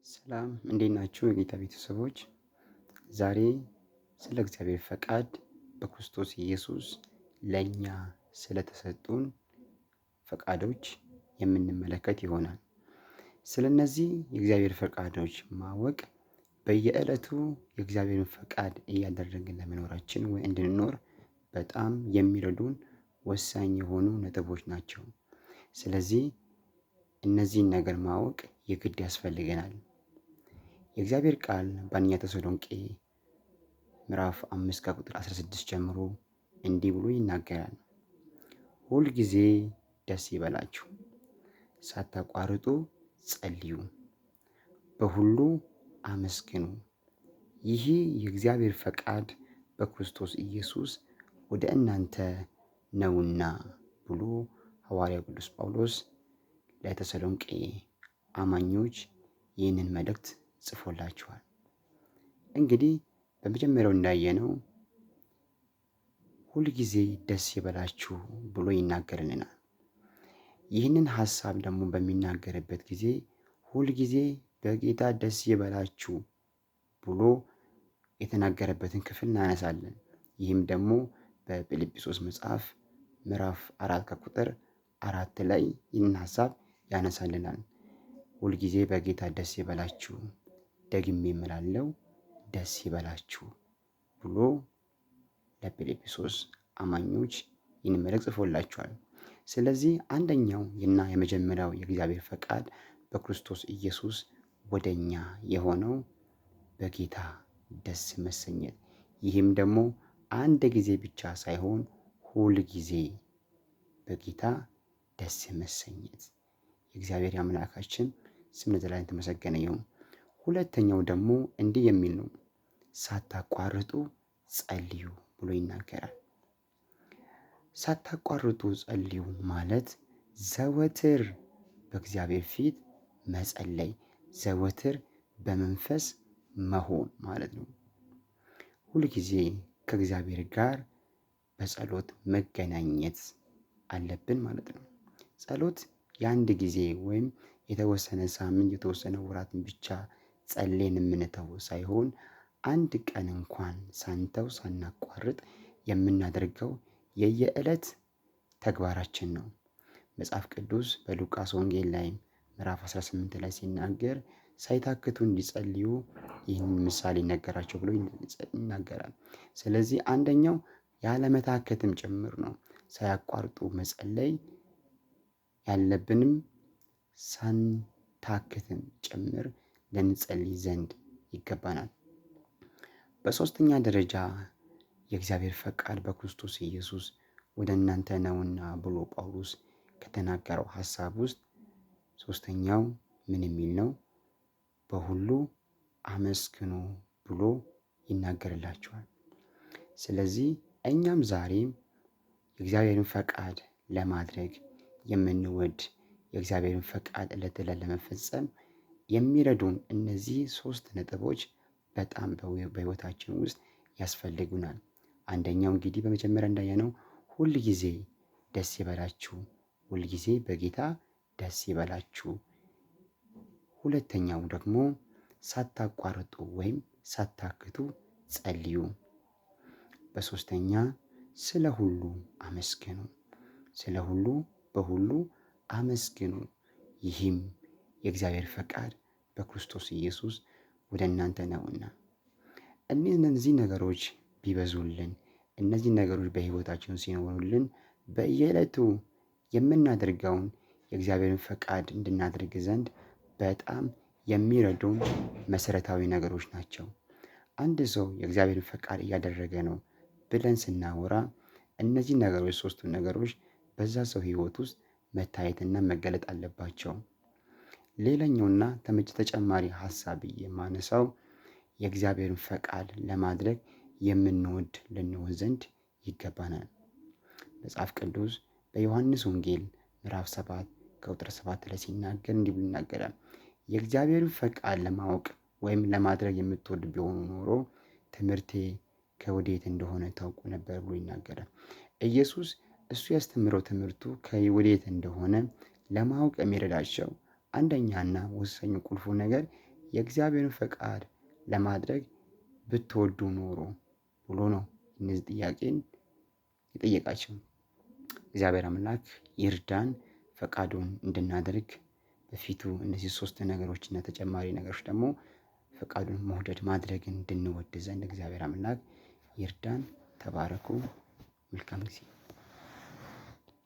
ሰላም እንዴት ናችሁ? የጌታ ቤተሰቦች፣ ዛሬ ስለ እግዚአብሔር ፈቃድ በክርስቶስ ኢየሱስ ለእኛ ስለተሰጡን ፈቃዶች የምንመለከት ይሆናል። ስለ እነዚህ የእግዚአብሔር ፈቃዶች ማወቅ በየዕለቱ የእግዚአብሔርን ፈቃድ እያደረግን ለመኖራችን ወይ እንድንኖር በጣም የሚረዱን ወሳኝ የሆኑ ነጥቦች ናቸው። ስለዚህ እነዚህን ነገር ማወቅ የግድ ያስፈልገናል። የእግዚአብሔር ቃል በአንደኛ ተሰሎንቄ ምዕራፍ 5 ከቁጥር 16 ጀምሮ እንዲህ ብሎ ይናገራል። ሁል ጊዜ ደስ ይበላችሁ፣ ሳታቋርጡ ጸልዩ፣ በሁሉ አመስግኑ፣ ይህ የእግዚአብሔር ፈቃድ በክርስቶስ ኢየሱስ ወደ እናንተ ነውና ብሎ ሐዋርያው ቅዱስ ጳውሎስ ለተሰሎንቄ አማኞች ይህንን መልእክት ጽፎላችኋል። እንግዲህ በመጀመሪያው እንዳየነው ሁልጊዜ ደስ ይበላችሁ ብሎ ይናገርልናል። ይህንን ሐሳብ ደግሞ በሚናገርበት ጊዜ ሁልጊዜ በጌታ ደስ ይበላችሁ ብሎ የተናገረበትን ክፍል እናነሳለን። ይህም ደግሞ በፊልጵስዩስ መጽሐፍ ምዕራፍ 4 ከቁጥር 4 ላይ ይህንን ሐሳብ ያነሳልናል። ሁልጊዜ በጌታ ደስ ይበላችሁ፣ ደግሜ እምላለሁ ደስ ይበላችሁ ብሎ ለፊልጵስዩስ አማኞች ይህንን መልእክት ጽፎላቸዋል። ስለዚህ አንደኛው እና የመጀመሪያው የእግዚአብሔር ፈቃድ በክርስቶስ ኢየሱስ ወደኛ የሆነው በጌታ ደስ መሰኘት፣ ይህም ደግሞ አንድ ጊዜ ብቻ ሳይሆን ሁል ጊዜ በጌታ ደስ መሰኘት። የእግዚአብሔር አምላካችን ስም ለዘላለም የተመሰገነ ይሁን። ሁለተኛው ደግሞ እንዲህ የሚል ነው፣ ሳታቋርጡ ጸልዩ ብሎ ይናገራል። ሳታቋርጡ ጸልዩ ማለት ዘወትር በእግዚአብሔር ፊት መጸለይ፣ ዘወትር በመንፈስ መሆን ማለት ነው። ሁልጊዜ ከእግዚአብሔር ጋር በጸሎት መገናኘት አለብን ማለት ነው። ጸሎት የአንድ ጊዜ ወይም የተወሰነ ሳምንት የተወሰነ ወራትን ብቻ ጸልየን የምንተው ሳይሆን አንድ ቀን እንኳን ሳንተው ሳናቋርጥ የምናደርገው የየዕለት ተግባራችን ነው። መጽሐፍ ቅዱስ በሉቃስ ወንጌል ላይ ምዕራፍ 18 ላይ ሲናገር ሳይታክቱ እንዲጸልዩ ይህንን ምሳሌ ነገራቸው ብሎ ይናገራል። ስለዚህ አንደኛው ያለመታከትም ጭምር ነው። ሳያቋርጡ መጸለይ ያለብንም ሳንታክትም ጭምር ልንጸልይ ዘንድ ይገባናል። በሦስተኛ ደረጃ የእግዚአብሔር ፈቃድ በክርስቶስ ኢየሱስ ወደ እናንተ ነውና ብሎ ጳውሎስ ከተናገረው ሐሳብ ውስጥ ሦስተኛው ምን የሚል ነው? በሁሉ አመስግኑ ብሎ ይናገርላቸዋል። ስለዚህ እኛም ዛሬም የእግዚአብሔርን ፈቃድ ለማድረግ የምንወድ የእግዚአብሔርን ፈቃድ ዕለት ዕለት ለመፈጸም የሚረዱን እነዚህ 3 ነጥቦች በጣም በሕይወታችን ውስጥ ያስፈልጉናል። አንደኛው እንግዲህ በመጀመሪያ እንዳየነው ሁል ጊዜ ደስ ይበላችሁ፣ ሁል ጊዜ በጌታ ደስ ይበላችሁ። ሁለተኛው ደግሞ ሳታቋርጡ ወይም ሳታክቱ ጸልዩ። በሦስተኛ ስለ ሁሉ አመስግኑ፣ ስለ ሁሉ በሁሉ አመስግኑ፣ ይህም የእግዚአብሔር ፈቃድ በክርስቶስ ኢየሱስ ወደ እናንተ ነውና። እነዚህ ነገሮች ቢበዙልን፣ እነዚህ ነገሮች በሕይወታችን ሲኖሩልን በየዕለቱ የምናደርገውን የእግዚአብሔርን ፈቃድ እንድናደርግ ዘንድ በጣም የሚረዱን መሰረታዊ ነገሮች ናቸው። አንድ ሰው የእግዚአብሔርን ፈቃድ እያደረገ ነው ብለን ስናወራ እነዚህ ነገሮች 3ቱ ነገሮች በዛ ሰው ሕይወት ውስጥ መታየትና መገለጥ አለባቸው። ሌላኛውና ተጨማሪ ሐሳብ የማነሳው የእግዚአብሔርን ፈቃድ ለማድረግ የምንወድ ልንሆን ዘንድ ይገባናል። መጽሐፍ ቅዱስ በዮሐንስ ወንጌል ምዕራፍ 7 ከቁጥር 7 ላይ ሲናገር እንዲህ ብሎ ይናገራል። የእግዚአብሔርን ፈቃድ ለማወቅ ወይም ለማድረግ የምትወድ ቢሆኑ ኖሮ ትምህርቴ ከወዴት እንደሆነ ታውቁ ነበር ብሎ ይናገራል። ኢየሱስ እሱ ያስተምረው ትምህርቱ ከወዴት እንደሆነ ለማወቅ የሚረዳቸው አንደኛና ወሳኙ ቁልፉ ነገር የእግዚአብሔርን ፈቃድ ለማድረግ ብትወዱ ኖሮ ብሎ ነው እነዚህ ጥያቄን የጠየቃቸው። እግዚአብሔር አምላክ ይርዳን፣ ፈቃዱን እንድናደርግ በፊቱ እነዚህ 3 ነገሮች እና ተጨማሪ ነገሮች ደግሞ ፈቃዱን መውደድ ማድረግን እንድንወድ ዘንድ እግዚአብሔር አምላክ ይርዳን። ተባረኩ። መልካም ጊዜ